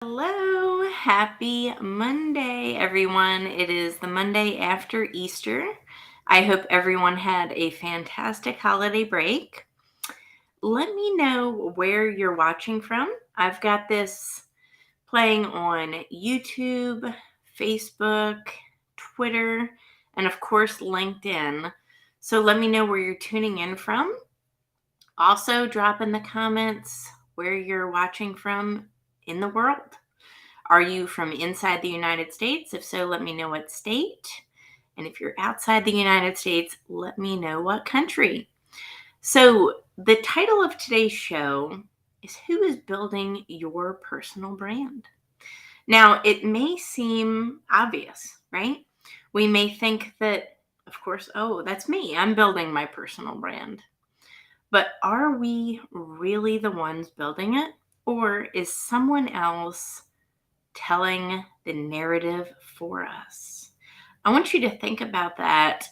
Hello, happy Monday, everyone. It is the Monday after Easter. I hope everyone had a fantastic holiday break. Let me know where you're watching from. I've got this playing on YouTube, Facebook, Twitter, and of course, LinkedIn. So let me know where you're tuning in from. Also, drop in the comments where you're watching from in the world. Are you from inside the United States? If so, let me know what state. And if you're outside the United States, let me know what country. So, the title of today's show is Who is Building Your Personal Brand? Now, it may seem obvious, right? We may think that, of course, oh, that's me. I'm building my personal brand. But are we really the ones building it? Or is someone else telling the narrative for us? I want you to think about that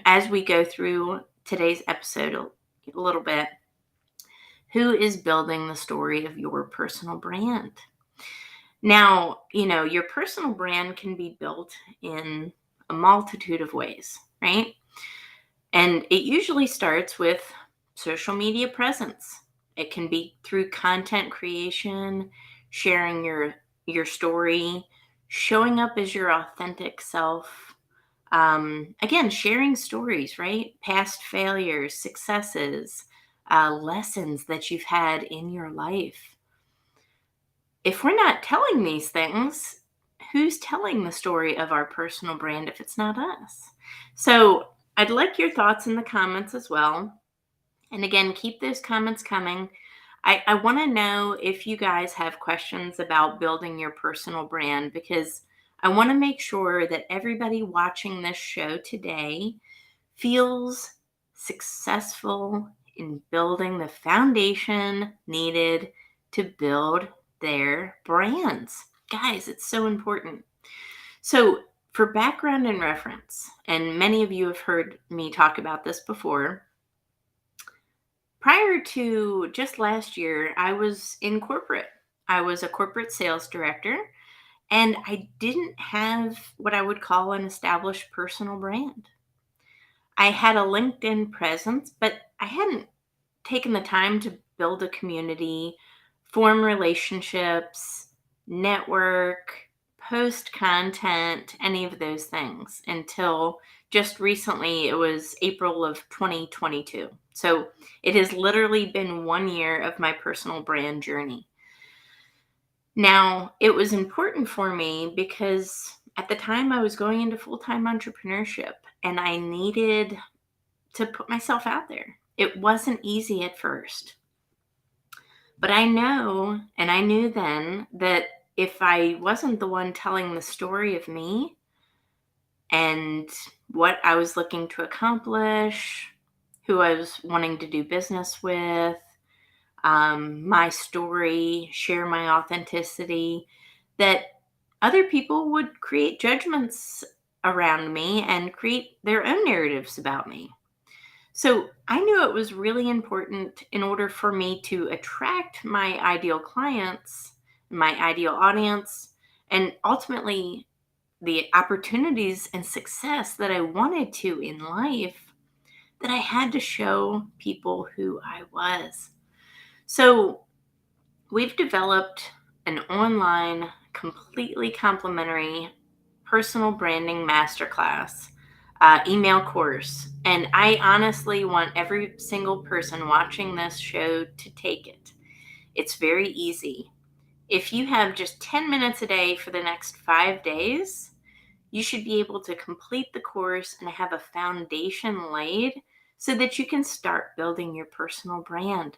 as we go through today's episode a little bit. Who is building the story of your personal brand? Now, your personal brand can be built in a multitude of ways, right? And it usually starts with social media presence. It can be through content creation, sharing your story, showing up as your authentic self. Again, sharing stories, right? Past failures, successes, lessons that you've had in your life. If we're not telling these things, who's telling the story of our personal brand if it's not us? So I'd like your thoughts in the comments as well. And again, keep those comments coming. I want to know if you guys have questions about building your personal brand, because I want to make sure that everybody watching this show today feels successful in building the foundation needed to build their brands. Guys, it's so important. So, for background and reference, and many of you have heard me talk about this before, prior to just last year, I was in corporate. I was a corporate sales director, and I didn't have what I would call an established personal brand. I had a LinkedIn presence, but I hadn't taken the time to build a community, form relationships, network, post content, any of those things until just recently. It was April of 2022. So it has literally been 1 year of my personal brand journey. Now, it was important for me because at the time I was going into full time entrepreneurship and I needed to put myself out there. It wasn't easy at first. But I know, and I knew then, that if I wasn't the one telling the story of me and what I was looking to accomplish, who I was wanting to do business with, my story, share my authenticity, that other people would create judgments around me and create their own narratives about me. So I knew it was really important in order for me to attract my ideal clients, my ideal audience, and ultimately the opportunities and success that I wanted to in life, that I had to show people who I was. So we've developed an online, completely complimentary personal branding masterclass email course. And I honestly want every single person watching this show to take it. It's very easy. If you have just 10 minutes a day for the next 5 days, you should be able to complete the course and have a foundation laid so that you can start building your personal brand.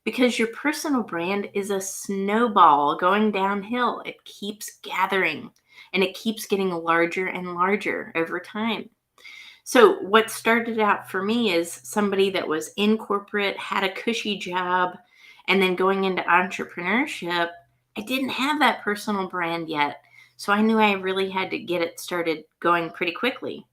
Because your personal brand is a snowball going downhill. It keeps gathering and it keeps getting larger and larger over time. So, what started out for me is somebody that was in corporate, had a cushy job, and then going into entrepreneurship. I didn't have that personal brand yet. So, I knew I really had to get it started going pretty quickly.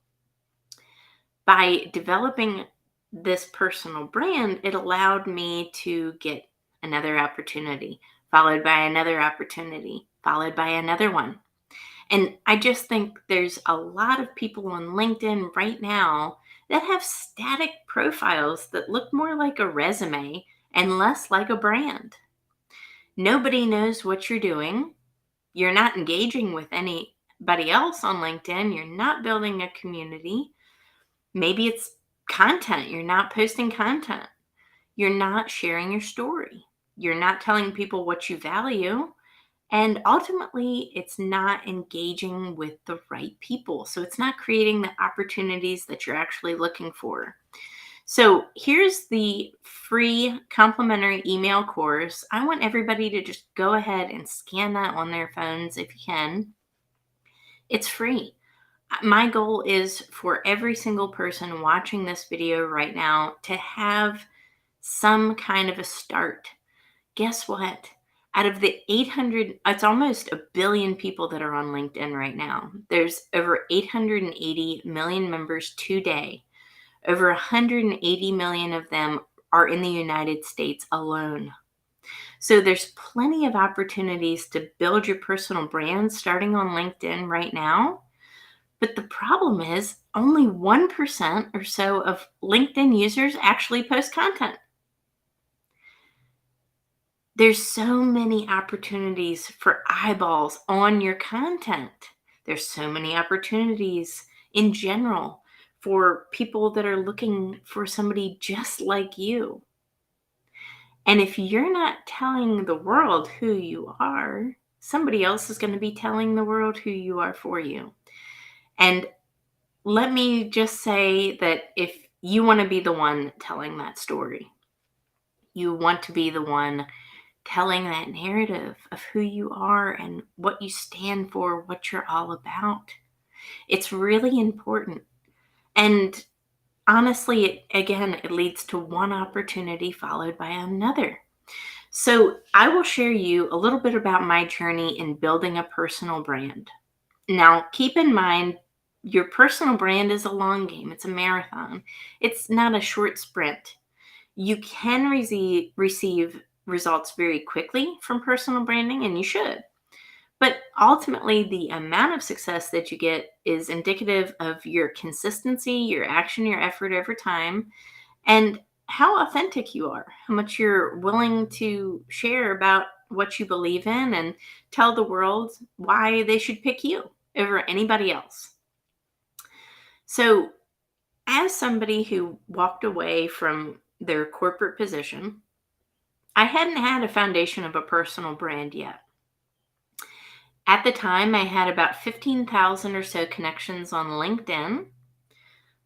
By developing this personal brand, it allowed me to get another opportunity, followed by another opportunity, followed by another one. And I just think there's a lot of people on LinkedIn right now that have static profiles that look more like a resume and less like a brand. Nobody knows what you're doing. You're not engaging with anybody else on LinkedIn. You're not building a community. Maybe it's content. You're not posting content. You're not sharing your story. You're not telling people what you value. And ultimately, it's not engaging with the right people. So it's not creating the opportunities that you're actually looking for. So here's the free complimentary email course. I want everybody to just go ahead and scan that on their phones if you can. It's free. My goal is for every single person watching this video right now to have some kind of a start. Guess what? Out of the 800, it's almost a billion people that are on LinkedIn right now. There's over 880 million members today. Over 180 million of them are in the United States alone. So there's plenty of opportunities to build your personal brand starting on LinkedIn right now. But the problem is only 1% or so of LinkedIn users actually post content. There's so many opportunities for eyeballs on your content. There's so many opportunities in general for people that are looking for somebody just like you. And if you're not telling the world who you are, somebody else is going to be telling the world who you are for you. And let me just say that if you want to be the one telling that story, you want to be the one telling that narrative of who you are and what you stand for, what you're all about. It's really important. And honestly, it leads to one opportunity followed by another. So I will share you a little bit about my journey in building a personal brand. Now, keep in mind, your personal brand is a long game. It's a marathon. It's not a short sprint. You can receive results very quickly from personal branding, and you should. But ultimately, the amount of success that you get is indicative of your consistency, your action, your effort over time, and how authentic you are, how much you're willing to share about what you believe in and tell the world why they should pick you over anybody else. So, as somebody who walked away from their corporate position, I hadn't had a foundation of a personal brand yet. At the time, I had about 15,000 or so connections on LinkedIn.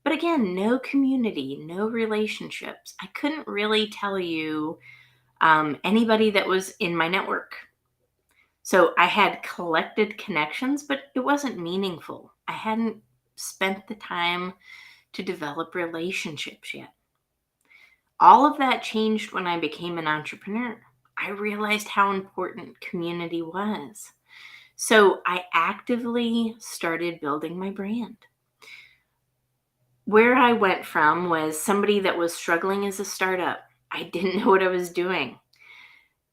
But again, no community, no relationships. I couldn't really tell you anybody that was in my network. So I had collected connections, but it wasn't meaningful. I hadn't spent the time to develop relationships yet. All of that changed when I became an entrepreneur. I realized how important community was. So I actively started building my brand. Where I went from was somebody that was struggling as a startup. I didn't know what I was doing,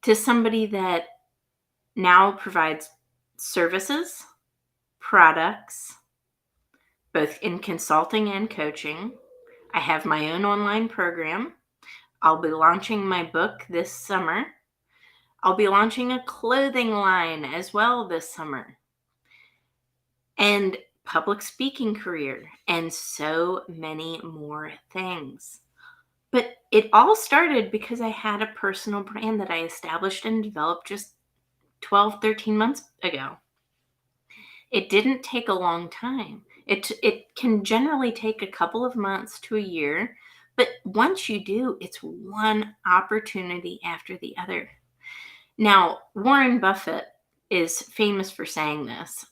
to somebody that now provides services, products, both in consulting and coaching. I have my own online program. I'll be launching my book this summer. I'll be launching a clothing line as well this summer. And public speaking career, and so many more things. But it all started because I had a personal brand that I established and developed just 12, 13 months ago. It didn't take a long time. It can generally take a couple of months to a year, but once you do, it's one opportunity after the other. Now, Warren Buffett is famous for saying this.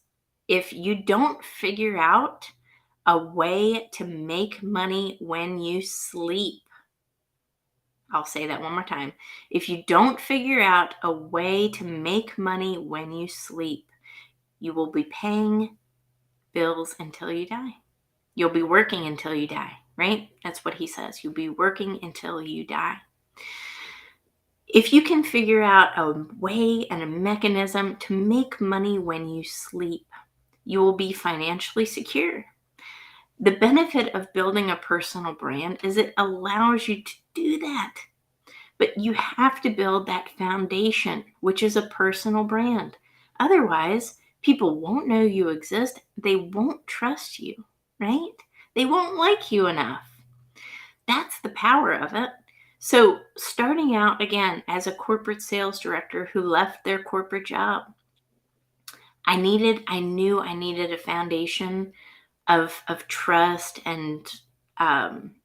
If you don't figure out a way to make money when you sleep, I'll say that one more time. If you don't figure out a way to make money when you sleep, you will be paying bills until you die. You'll be working until you die, right? That's what he says. You'll be working until you die. If you can figure out a way and a mechanism to make money when you sleep, you will be financially secure. The benefit of building a personal brand is it allows you to do that. But you have to build that foundation, which is a personal brand. Otherwise, people won't know you exist. They won't trust you, right? They won't like you enough. That's the power of it. So, starting out again as a corporate sales director who left their corporate job, I knew I needed a foundation of trust and um,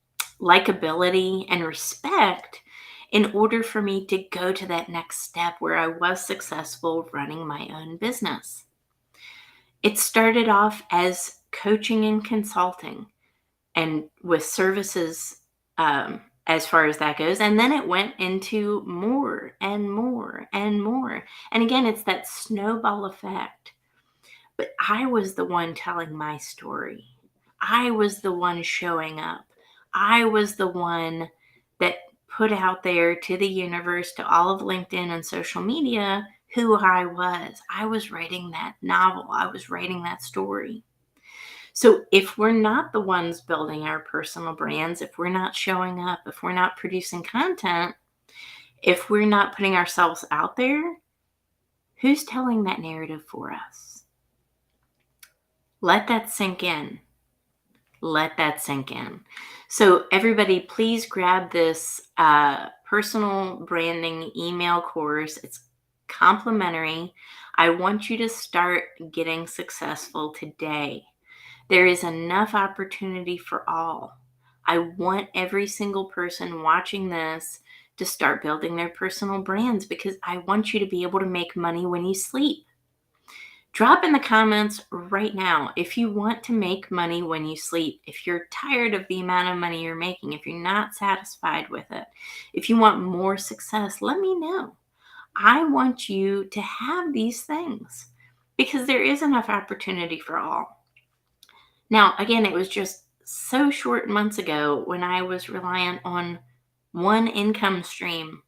likability and respect in order for me to go to that next step where I was successful running my own business. It started off as coaching and consulting and with services as far as that goes. And then it went into more and more and more. And again, it's that snowball effect. But I was the one telling my story. I was the one showing up. I was the one that put out there to the universe, to all of LinkedIn and social media, who I was. I was writing that novel. I was writing that story. So if we're not the ones building our personal brands, if we're not showing up, if we're not producing content, if we're not putting ourselves out there, who's telling that narrative for us? Let that sink in. Let that sink in. So, everybody, please grab this personal branding email course. It's complimentary. I want you to start getting successful today. There is enough opportunity for all. I want every single person watching this to start building their personal brands because I want you to be able to make money when you sleep. Drop in the comments right now if you want to make money when you sleep, if you're tired of the amount of money you're making, if you're not satisfied with it, if you want more success, let me know. I want you to have these things because there is enough opportunity for all. Now, again, it was just so short months ago when I was reliant on one income stream.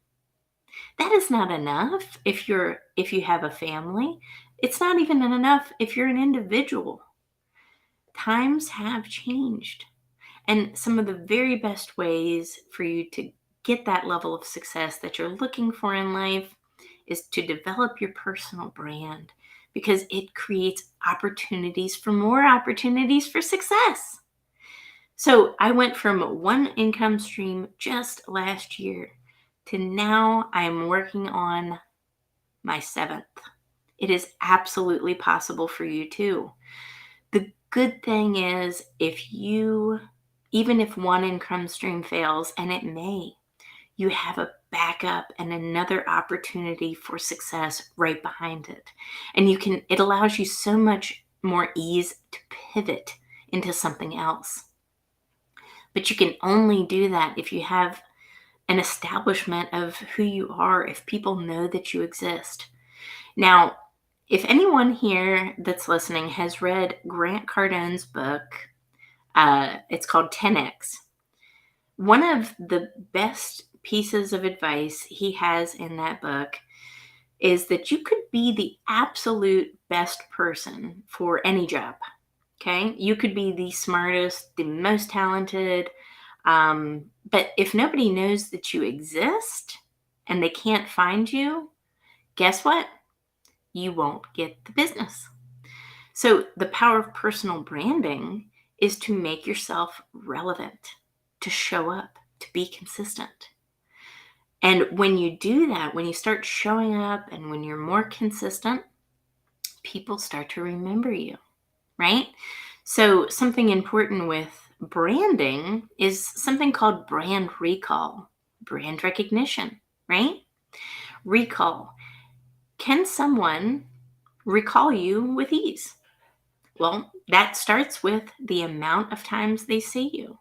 That is not enough if you have a family. It's not even enough if you're an individual. Times have changed. And some of the very best ways for you to get that level of success that you're looking for in life is to develop your personal brand because it creates opportunities for more opportunities for success. So I went from one income stream just last year to now I'm working on my seventh. It is absolutely possible for you too. The good thing is, even if one income stream fails, and it may, you have a backup and another opportunity for success right behind it. And it allows you so much more ease to pivot into something else. But you can only do that if you have an establishment of who you are, if people know that you exist. Now, if anyone here that's listening has read Grant Cardone's book, it's called 10X. One of the best pieces of advice he has in that book is that you could be the absolute best person for any job. Okay. You could be the smartest, the most talented. But if nobody knows that you exist and they can't find you, guess what? You won't get the business. So, the power of personal branding is to make yourself relevant, to show up, to be consistent. And when you do that, when you start showing up and when you're more consistent, people start to remember you, right? So, something important with branding is something called brand recall, brand recognition, right? Recall. Can someone recall you with ease? Well, that starts with the amount of times they see you.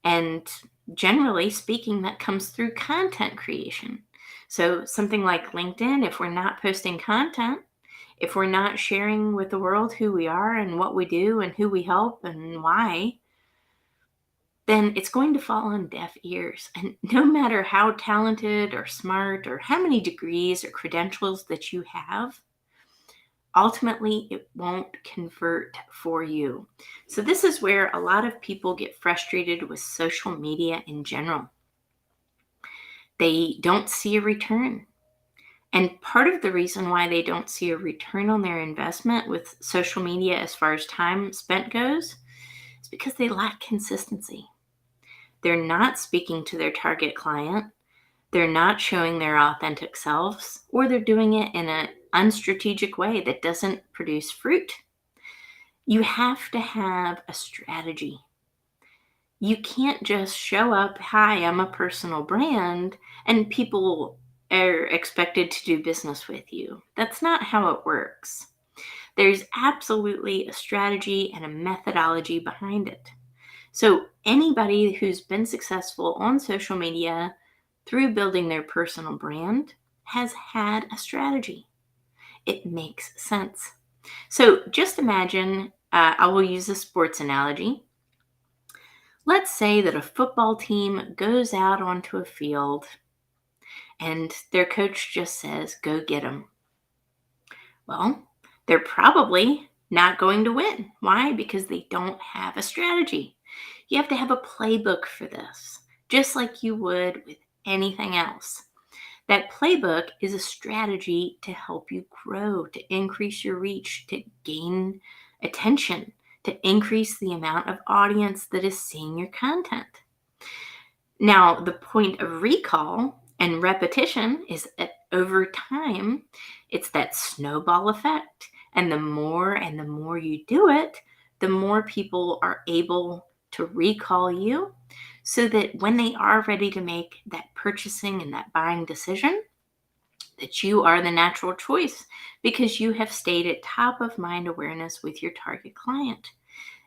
And generally speaking, that comes through content creation. So, something like LinkedIn, if we're not posting content, if we're not sharing with the world who we are and what we do and who we help and why, then it's going to fall on deaf ears. And no matter how talented or smart or how many degrees or credentials that you have, ultimately it won't convert for you. So, this is where a lot of people get frustrated with social media in general. They don't see a return. And part of the reason why they don't see a return on their investment with social media as far as time spent goes is because they lack consistency. They're not speaking to their target client. They're not showing their authentic selves, or they're doing it in an unstrategic way that doesn't produce fruit. You have to have a strategy. You can't just show up, hi, I'm a personal brand, and people are expected to do business with you. That's not how it works. There's absolutely a strategy and a methodology behind it. So, anybody who's been successful on social media through building their personal brand has had a strategy. It makes sense. So, just imagine I will use a sports analogy. Let's say that a football team goes out onto a field and their coach just says, go get them. Well, they're probably not going to win. Why? Because they don't have a strategy. You have to have a playbook for this, just like you would with anything else. That playbook is a strategy to help you grow, to increase your reach, to gain attention, to increase the amount of audience that is seeing your content. Now, the point of recall and repetition is that over time, it's that snowball effect. And the more you do it, the more people are able to recall you so that when they are ready to make that purchasing and that buying decision, that you are the natural choice because you have stayed at top of mind awareness with your target client.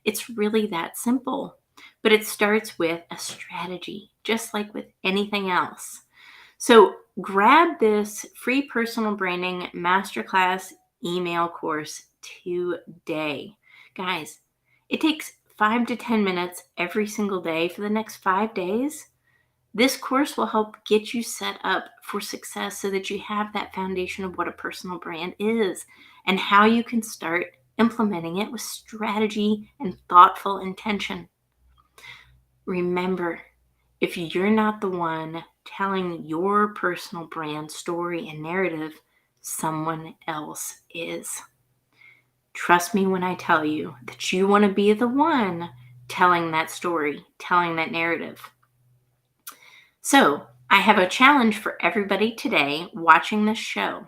It's really that simple, but it starts with a strategy, just like with anything else. So grab this free personal branding masterclass email course today. Guys, it takes 5 to 10 minutes every single day for the next 5 days. This course will help get you set up for success so that you have that foundation of what a personal brand is and how you can start implementing it with strategy and thoughtful intention. Remember, if you're not the one telling your personal brand story and narrative, someone else is. Trust me when I tell you that you want to be the one telling that story, telling that narrative. So, I have a challenge for everybody today watching this show.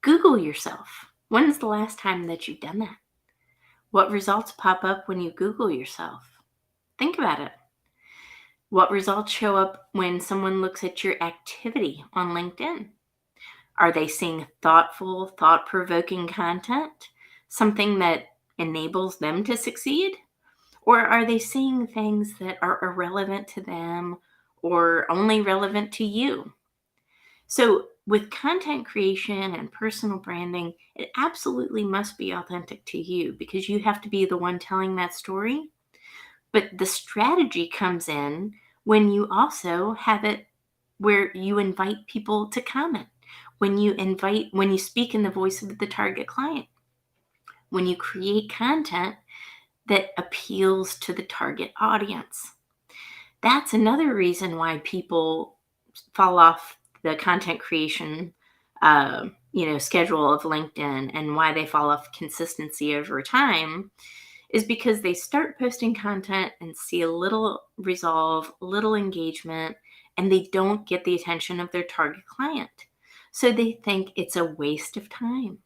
Google yourself. When's the last time that you've done that? What results pop up when you Google yourself? Think about it. What results show up when someone looks at your activity on LinkedIn? Are they seeing thoughtful, thought provoking content? Something that enables them to succeed? Or are they seeing things that are irrelevant to them or only relevant to you? So, with content creation and personal branding, it absolutely must be authentic to you because you have to be the one telling that story. But the strategy comes in when you also have it where you invite people to comment, when you speak in the voice of the target client, when you create content that appeals to the target audience. That's another reason why people fall off the content creation schedule of LinkedIn and why they fall off consistency over time is because they start posting content and see a little resolve, little engagement, and they don't get the attention of their target client. So they think it's a waste of time.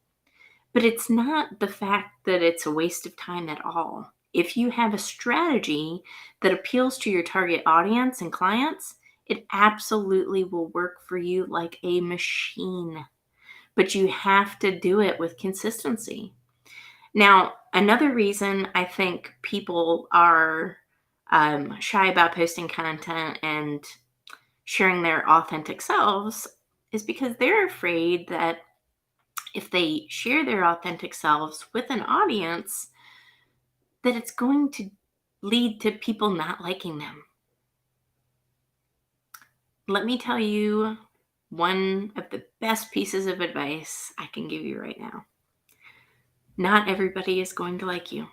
But it's not the fact that it's a waste of time at all. If you have a strategy that appeals to your target audience and clients, it absolutely will work for you like a machine. But you have to do it with consistency. Now, another reason I think people are shy about posting content and sharing their authentic selves is because they're afraid that if they share their authentic selves with an audience, that it's going to lead to people not liking them. Let me tell you one of the best pieces of advice I can give you right now. Not everybody is going to like you.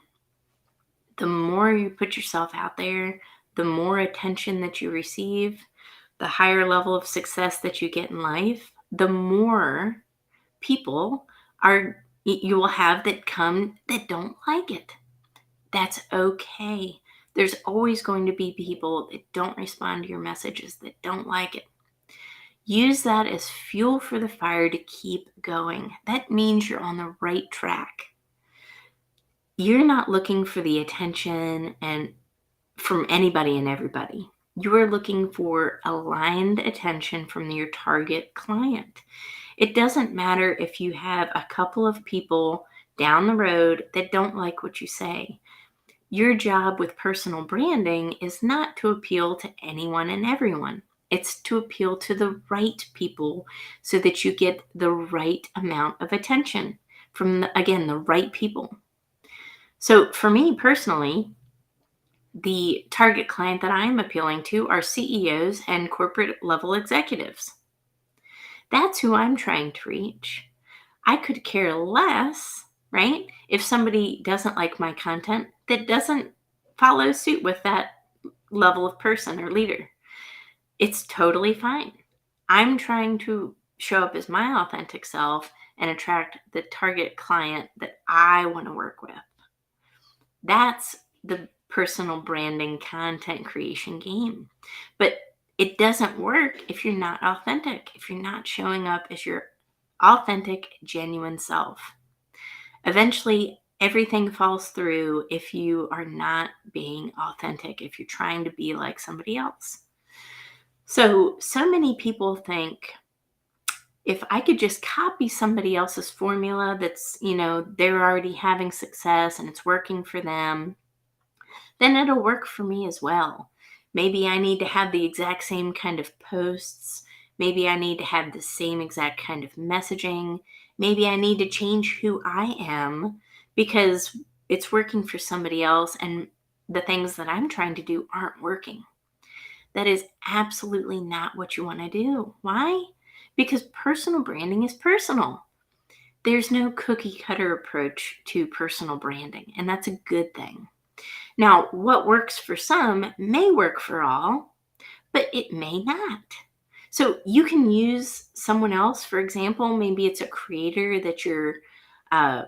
The more you put yourself out there, the more attention that you receive, the higher level of success that you get in life, the more people you will have that come that don't like it. That's okay. There's always going to be people that don't respond to your messages, that don't like it. Use that as fuel for the fire to keep going. That means you're on the right track. You're not looking for the attention and from anybody and everybody. You are looking for aligned attention from your target client. It doesn't matter if you have a couple of people down the road that don't like what you say. Your job with personal branding is not to appeal to anyone and everyone. It's to appeal to the right people so that you get the right amount of attention from, again, the right people. So for me personally, the target client that I'm appealing to are CEOs and corporate level executives. That's who I'm trying to reach. I could care less, right? If somebody doesn't like my content that doesn't follow suit with that level of person or leader. It's totally fine. I'm trying to show up as my authentic self and attract the target client that I want to work with. That's the personal branding content creation game. But it doesn't work if you're not authentic, if you're not showing up as your authentic, genuine self. Eventually, everything falls through if you are not being authentic, if you're trying to be like somebody else. So many people think if I could just copy somebody else's formula that's, they're already having success and it's working for them, then it'll work for me as well. Maybe I need to have the exact same kind of posts. Maybe I need to have the same exact kind of messaging. Maybe I need to change who I am because it's working for somebody else and the things that I'm trying to do aren't working. That is absolutely not what you want to do. Why? Because personal branding is personal. There's no cookie cutter approach to personal branding, and that's a good thing. Now, what works for some may work for all, but it may not. So you can use someone else, for example, maybe it's a creator that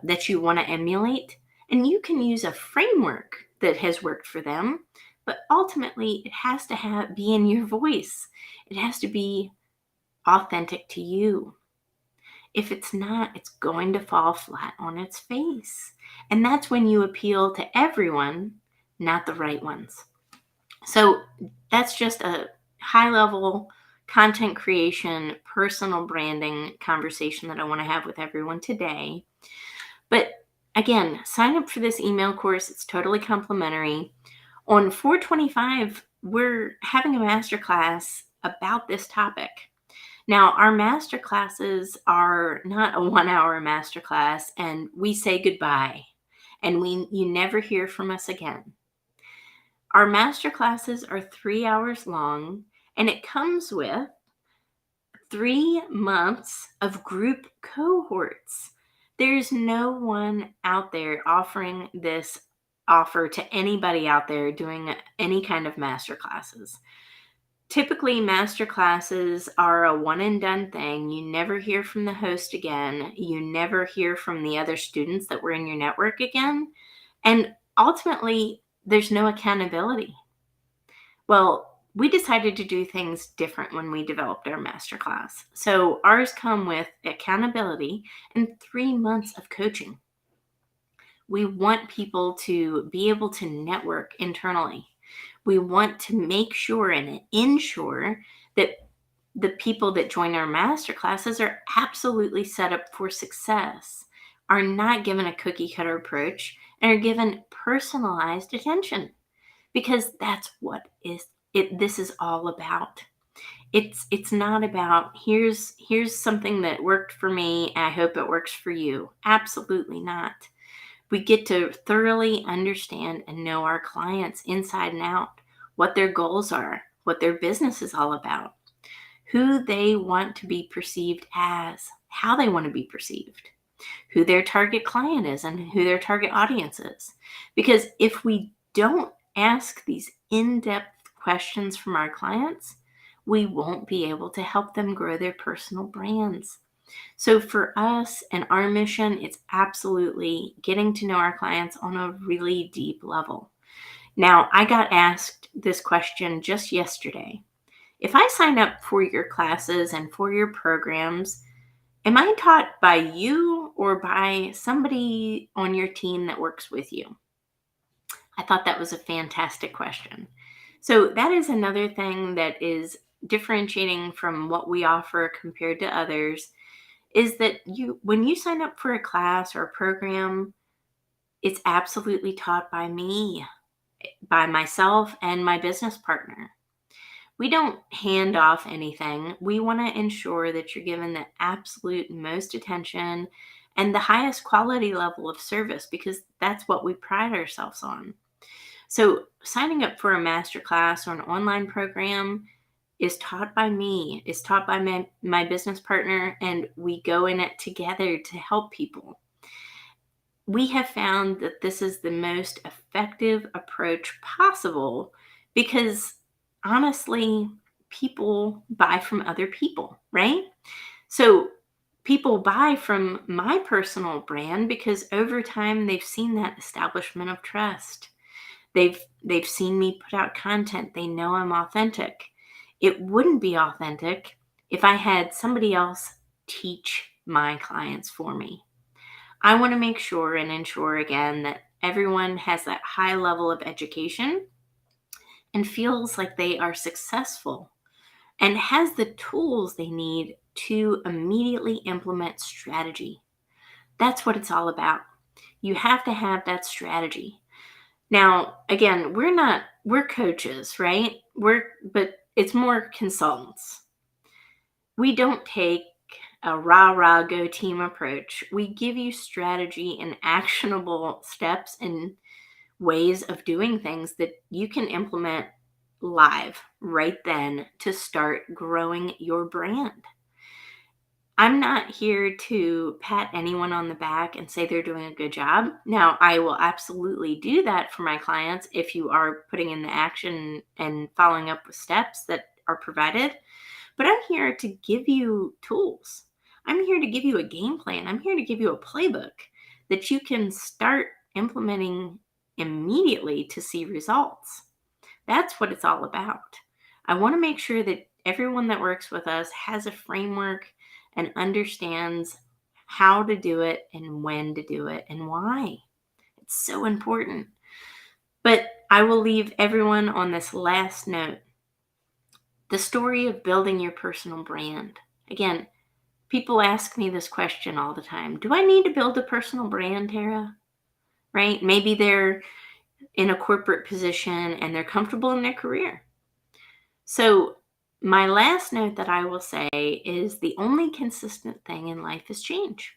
that you want to emulate, and you can use a framework that has worked for them, but ultimately it has to be in your voice. It has to be authentic to you. If it's not, it's going to fall flat on its face. And that's when you appeal to everyone, not the right ones. So that's just a high level content creation, personal branding conversation that I want to have with everyone today. But again, sign up for this email course. It's totally complimentary. On 425, we're having a masterclass about this topic. Now, our master classes are not a 1-hour masterclass, and we say goodbye, and you never hear from us again. Our master classes are 3 hours long, and it comes with 3 months of group cohorts. There's no one out there offering this offer to anybody out there doing any kind of master classes. Typically, master classes are a one and done thing. You never hear from the host again. You never hear from the other students that were in your network again. And ultimately, there's no accountability. Well, we decided to do things different when we developed our masterclass. So ours come with accountability and 3 months of coaching. We want people to be able to network internally. We want to make sure and ensure that the people that join our master classes are absolutely set up for success, are not given a cookie cutter approach, and are given personalized attention, because that's what this is all about. It's not about here's something that worked for me, and I hope it works for you. Absolutely not. We get to thoroughly understand and know our clients inside and out, what their goals are, what their business is all about, who they want to be perceived as, how they want to be perceived, who their target client is, and who their target audience is. Because if we don't ask these in depth questions from our clients, we won't be able to help them grow their personal brands. So for us and our mission, it's absolutely getting to know our clients on a really deep level. Now, I got asked this question just yesterday. If I sign up for your classes and for your programs, am I taught by you or by somebody on your team that works with you? I thought that was a fantastic question. So, that is another thing that is differentiating from what we offer compared to others is that when you sign up for a class or a program, it's absolutely taught by me, by myself and my business partner. We don't hand off anything. We want to ensure that you're given the absolute most attention and the highest quality level of service because that's what we pride ourselves on. So, signing up for a masterclass or an online program is taught by me, is taught by my business partner, and we go in it together to help people. We have found that this is the most effective approach possible because honestly, people buy from other people, right? So people buy from my personal brand because over time they've seen that establishment of trust. They've seen me put out content. They know I'm authentic. It wouldn't be authentic if I had somebody else teach my clients for me. I want to make sure and ensure again that everyone has that high level of education and feels like they are successful and has the tools they need to immediately implement strategy. That's what it's all about. You have to have that strategy. Now, again, we're coaches, right? But it's more consultants. We don't take a rah rah go team approach. We give you strategy and actionable steps and ways of doing things that you can implement live right then to start growing your brand. I'm not here to pat anyone on the back and say they're doing a good job. Now, I will absolutely do that for my clients if you are putting in the action and following up with steps that are provided. But I'm here to give you tools. I'm here to give you a game plan. I'm here to give you a playbook that you can start implementing immediately to see results. That's what it's all about. I want to make sure that everyone that works with us has a framework and understands how to do it and when to do it and why. It's so important. But I will leave everyone on this last note. The story of building your personal brand. Again, people ask me this question all the time. Do I need to build a personal brand, Tara? Right? Maybe they're in a corporate position and they're comfortable in their career. So, my last note that I will say is the only consistent thing in life is change.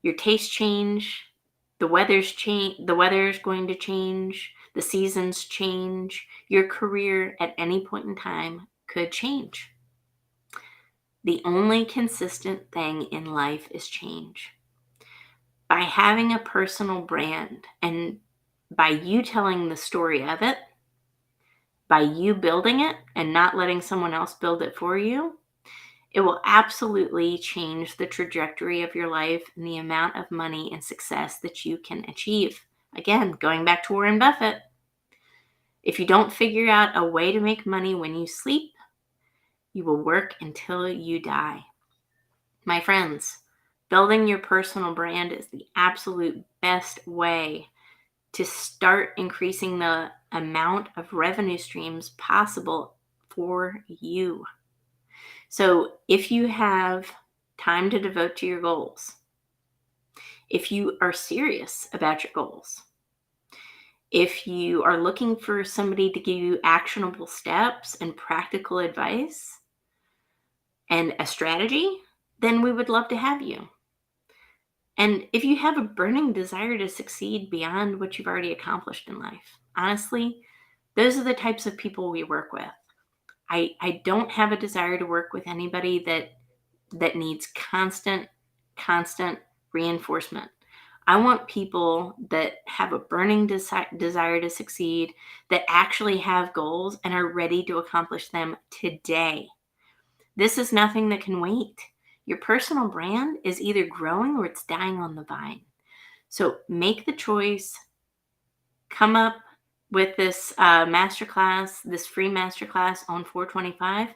Your tastes change, the weather's going to change, the seasons change, your career at any point in time could change. The only consistent thing in life is change. By having a personal brand and by you telling the story of it, by you building it and not letting someone else build it for you, it will absolutely change the trajectory of your life and the amount of money and success that you can achieve. Again, going back to Warren Buffett, if you don't figure out a way to make money when you sleep, you will work until you die. My friends, building your personal brand is the absolute best way to start increasing the amount of revenue streams possible for you. So, if you have time to devote to your goals, if you are serious about your goals, if you are looking for somebody to give you actionable steps and practical advice and a strategy, then we would love to have you. And if you have a burning desire to succeed beyond what you've already accomplished in life, honestly, those are the types of people we work with. I don't have a desire to work with anybody that needs constant reinforcement. I want people that have a burning desire to succeed, that actually have goals and are ready to accomplish them today. This is nothing that can wait. Your personal brand is either growing or it's dying on the vine. So make the choice, come up with this masterclass, this free masterclass on 425.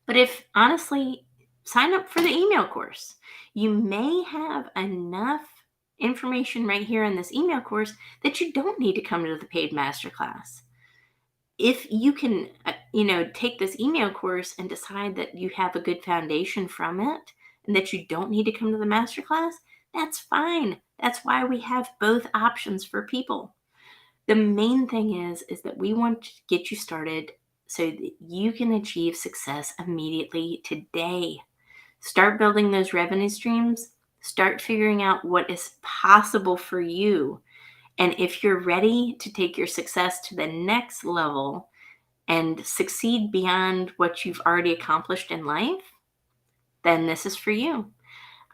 But if honestly, sign up for the email course. You may have enough information right here in this email course that you don't need to come to the paid masterclass. If you can, take this email course and decide that you have a good foundation from it and that you don't need to come to the masterclass, that's fine. That's why we have both options for people. The main thing is that we want to get you started so that you can achieve success immediately today. Start building those revenue streams. Start figuring out what is possible for you. And if you're ready to take your success to the next level and succeed beyond what you've already accomplished in life, then this is for you.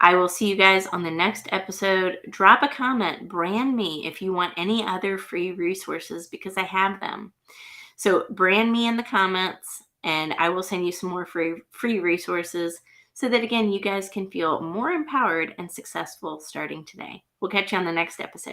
I will see you guys on the next episode. Drop a comment, brand me if you want any other free resources because I have them. So brand me in the comments and I will send you some more free resources so that again you guys can feel more empowered and successful starting today. We'll catch you on the next episode.